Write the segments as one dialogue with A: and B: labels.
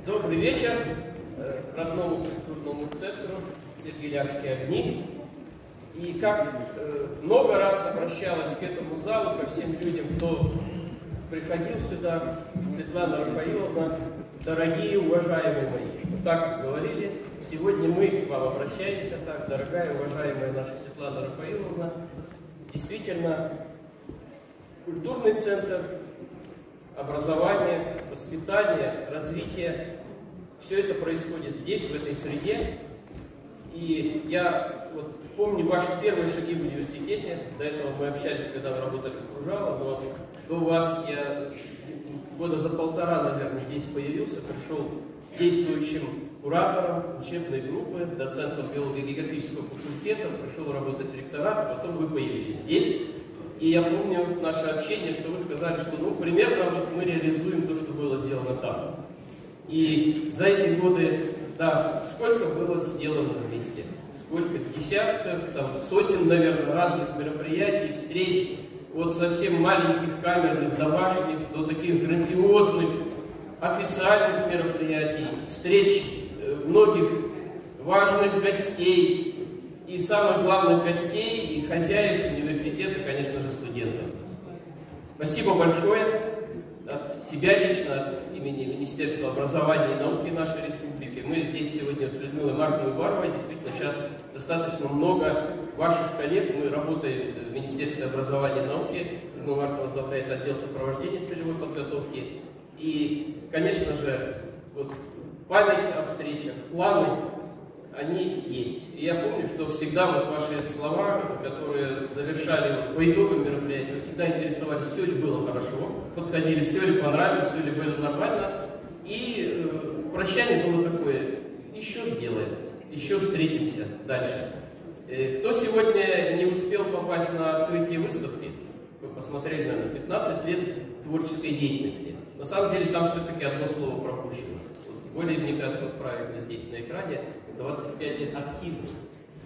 A: Добрый вечер родному культурному центру «Сергеевские огни». И как много раз обращалась к этому залу, ко всем людям, кто приходил сюда, Светлана Рафаиловна, дорогие, уважаемые мои. Вот так говорили. Сегодня мы к вам обращаемся так, дорогая, уважаемая наша Светлана Рафаиловна. Действительно, культурный центр, образование, воспитание, развитие, все это происходит здесь, в этой среде. И я вот помню ваши первые шаги в университете. До этого мы общались, когда вы работали в Кружало, но до вас я года за полтора, наверное, здесь появился, пришел действующим куратором учебной группы, доцентом биолого-географического факультета, пришел работать в ректорат, а потом вы появились здесь. И я помню наше общение, что вы сказали, что примерно вот мы реализуем то, что было сделано там. И за эти годы, да, сколько было сделано вместе, сколько десятков, сотен, наверное, разных мероприятий, встреч, от совсем маленьких камерных, домашних, до таких грандиозных, официальных мероприятий, встреч многих важных гостей, и самых главных гостей, и хозяев университета, конечно же, студентов. Спасибо большое от себя лично, от имени Министерства образования и науки нашей республики. Мы здесь сегодня с Людмилой Марковной Уваровой, действительно, сейчас достаточно много ваших коллег. Мы работаем в Министерстве образования и науки. Людмила Марковна возглавляет отдел сопровождения целевой подготовки. И, конечно же, вот память о встречах, планы, они есть. И я помню, что всегда вот ваши слова, которые завершали по итогам мероприятия, вы всегда интересовались, все ли было хорошо, подходили, все ли понравилось, все ли было нормально. И прощание было такое: еще сделаем, еще встретимся дальше. Кто сегодня не успел попасть на открытие выставки, вы посмотрели, наверное, 15 лет творческой деятельности. На самом деле там все-таки одно слово пропущено. Более, мне кажется, правильно здесь на экране, 25 лет активный.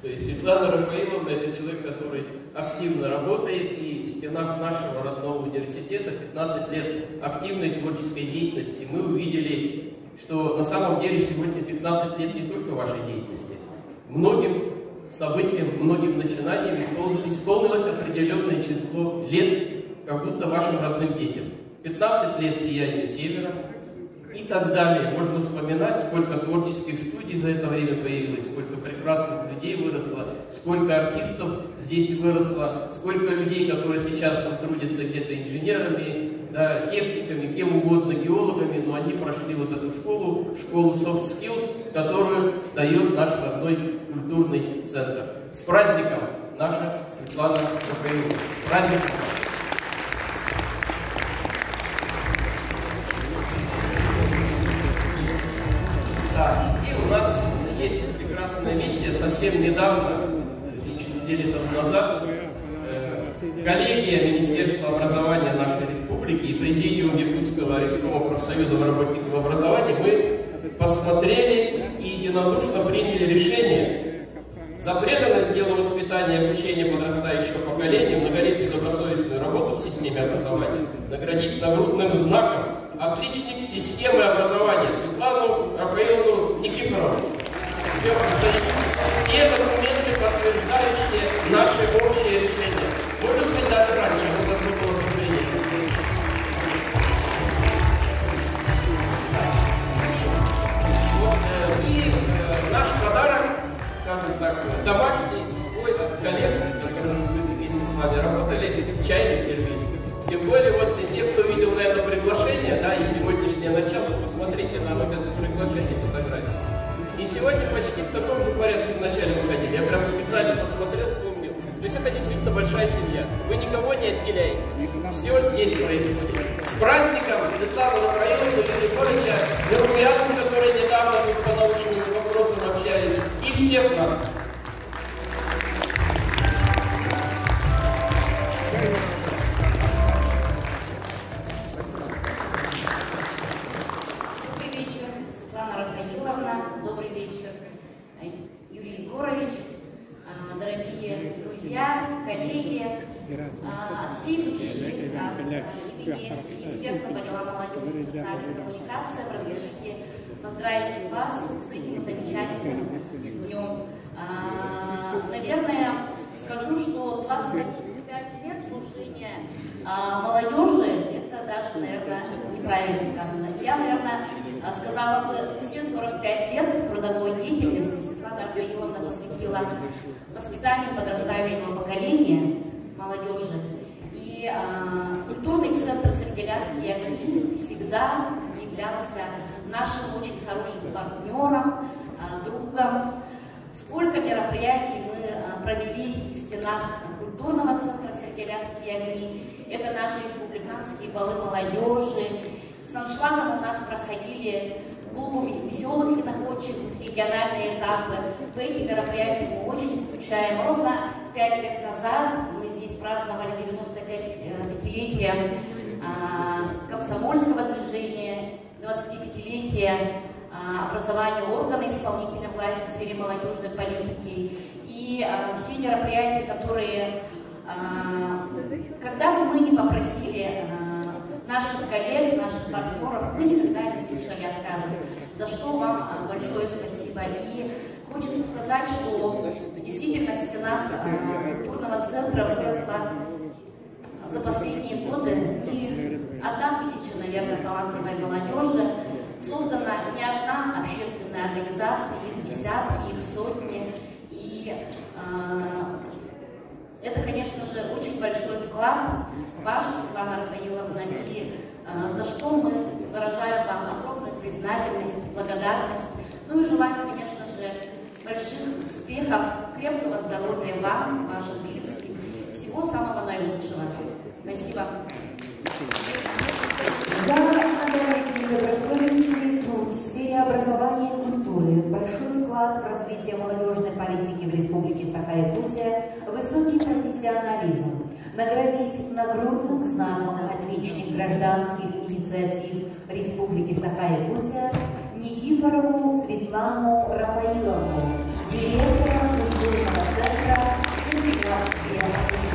A: То есть Светлана Рафаиловна — это человек, который активно работает, и в стенах нашего родного университета 15 лет активной творческой деятельности. Мы увидели, что на самом деле сегодня 15 лет не только вашей деятельности. Многим событиям, многим начинаниям исполнилось определенное число лет, как будто вашим родным детям. 15 лет сиянию Севера и так далее. Можно вспоминать, сколько творческих студий за это время появилось, сколько прекрасных людей выросло, сколько артистов здесь выросло, сколько людей, которые сейчас там трудятся где-то инженерами, да, техниками, кем угодно, геологами, но они прошли вот эту школу soft skills, которую дает наш родной культурный центр. С праздником, наша Светлана Рафаиловна. Праздник у вас! И у нас есть прекрасная миссия. Совсем недавно, недели тому назад, коллегия Министерства образования нашей республики и президиум Якутского городского профсоюза работников образования, мы посмотрели и единодушно приняли решение за преданность делу воспитания и обучения подрастающего поколения, многолетнюю добросовестную работу в системе образования наградить нагрудным знаком отличник системы образования Светлану Рафаиловну Никифорову. Все документы, подтверждающие наше общее решение. Может быть, даже раньше мы должны было принять. И наш подарок, скажем так, домашний, от коллег, с которыми мы вместе с вами работали, чайный сервис. Тем более, вот те, кто видел на это приглашение, да, и сегодняшнее начало, посмотрите на вот это приглашение, фотографии. И сегодня почти в таком же порядке вначале выходили. Я прям специально посмотрел, помню. То есть это действительно большая семья. Вы никого не отделяете. Все здесь происходит. С праздником Светлану Рафаиловну, Юрия Егоровича, Миргуяну, с которой недавно мы по научным вопросам общались, и всех нас.
B: Добрый вечер, Юрий Егорович, дорогие друзья, коллеги, от всей души, от имени Министерства по делам молодежи и социальных коммуникаций разрешите поздравить вас с этим замечательным днем. Наверное, скажу, что 25 лет служения молодежи, это даже, наверное, неправильно сказано. Я, наверное, сказала бы, все 45 лет трудовой деятельности Светлана Рафаиловна посвятила воспитанию подрастающего поколения молодежи. И культурный центр «Сергелявские огни» всегда являлся нашим очень хорошим партнером, другом. Сколько мероприятий мы провели в стенах культурного центра «Сергелявские огни». Это наши республиканские балы молодежи. С аншлагом у нас проходили клубы веселых и находчивых, региональные этапы. По этим мероприятиям мы очень скучаем. Ровно 5 лет назад мы здесь праздновали 95-летие комсомольского движения, 25-летие образования органа исполнительной власти в сфере молодежной политики. И все мероприятия, которые, когда бы мы ни попросили наших коллег, наших партнеров, мы никогда не слышали отказов, за что вам большое спасибо. И хочется сказать, что действительно в стенах культурного центра выросла за последние годы не 1000, наверное, талантливой молодежи. Создана не одна общественная организация, их десятки, их сотни. И это, конечно же, очень большой вклад ваш, Светлана Рафаиловна, и за что мы выражаем вам огромную признательность, благодарность. Ну и желаем, конечно же, больших успехов, крепкого здоровья вам, вашим близким, всего самого наилучшего. Спасибо.
C: За многолетний добросовестный труд в сфере образования и культуры, большой вклад в развитие молодежной политики в Республике Саха-Якутия, высокий профессионализм, наградить нагрудным знаком отличник гражданских инициатив Республики Саха-Якутия Никифорову Светлану Рафаиловну, директора культурного центра «Сергелявские огни».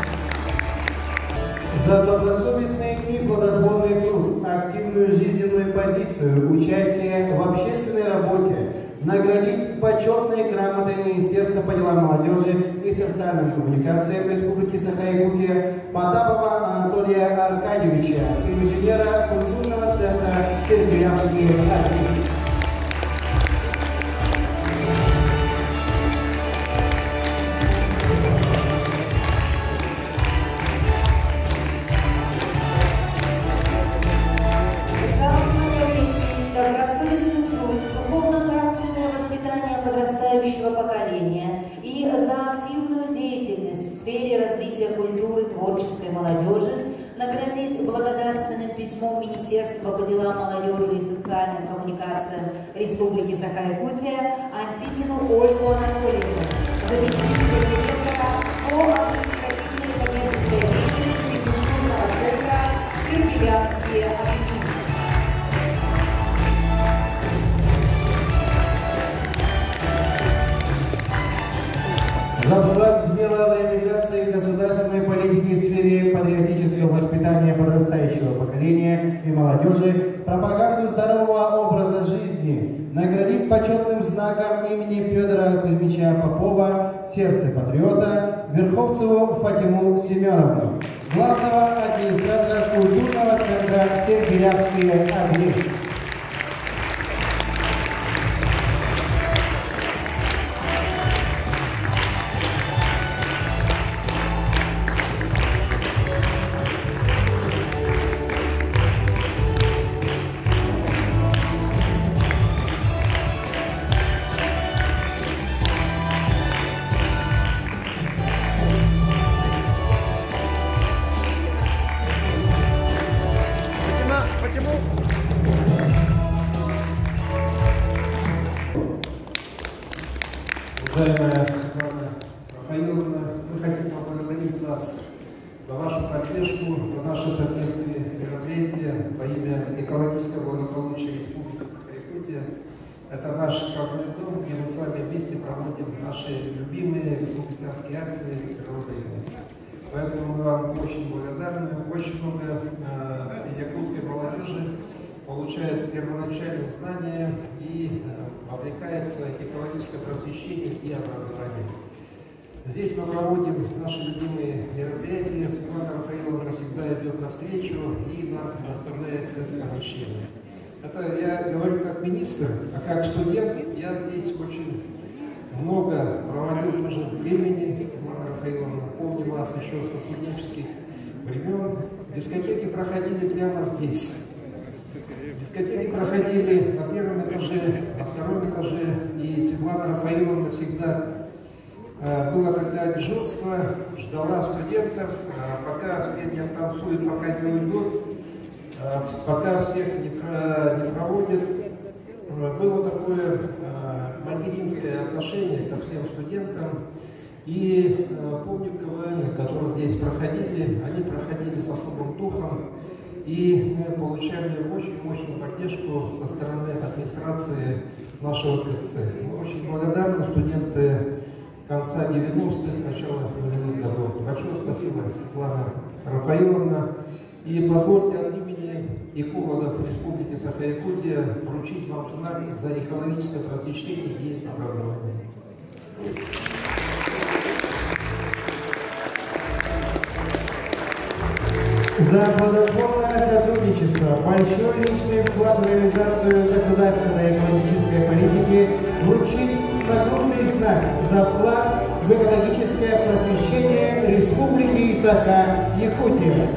D: За добросовестный и плодотворный труд, активную жизненную позицию, участие в общественной работе, наградить почетной грамотой Министерства по делам молодежи и социальным коммуникациям Республики Саха-Якутия Потапова Анатолия Аркадьевича, инженера культурного центра «Сергелявские огни».
C: Поколения и за активную деятельность в сфере развития культуры творческой молодежи наградить благодарственным письмом Министерства по делам молодежи и социальным коммуникациям Республики Саха-Якутия Антипину Ольгу Анатольевну, заместителя директора по административной и коммерческой деятельности культурного центра «Сергелявские огни».
D: За вклад в дело в реализации государственной политики в сфере патриотического воспитания подрастающего поколения и молодежи, пропаганду здорового образа жизни, наградить почетным знаком имени Федора Кузьмича Попова «Сердце патриота» Верховцеву Фатиму Семеновну, главного администратора культурного центра «Сергелявские огни».
E: Уважаемая Светлана Рафаиловна, мы хотим поблагодарить вас за вашу поддержку, за наши совместные мероприятия во имя экологического благополучия Республики Саха-Якутия. Это наш шикарный дом, где мы с вами вместе проводим наши любимые республиканские акции «Природные». Поэтому мы вам очень благодарны. Очень много якутской молодежи получает первоначальные знания и облекается экологическое просвещение и образование. Здесь мы проводим наши любимые мероприятия. Светлана Рафаиловна всегда идет навстречу и нам предоставляет это помещение. Это я говорю как министр, а как студент я здесь очень много проводил тоже времени. Светлана Рафаиловна, помню вас еще со студенческих времен. Дискотеки проходили прямо здесь. Дискотеки проходили на первом этаже, на втором этаже, и Светлана Рафаиловна всегда было тогда дежурство, ждала студентов, пока все не танцуют, пока не уйдут, пока всех не проводят. Было такое материнское отношение ко всем студентам. И помню КВН, которые здесь проходили, они проходили с особым духом. И мы получали очень мощную поддержку со стороны администрации нашего КЦ. Мы очень благодарны студенты конца 90-х, начала нулевых годов. Большое спасибо, Светлана Рафаиловна. И позвольте от имени экологов Республики Саха-Якутия вручить вам знак за экологическое просвещение и образование.
D: За плодотворное сотрудничество, большой личный вклад в реализацию государственной экологической политики вручить нагрудный знак за вклад в экологическое просвещение Республики Саха-Якутия.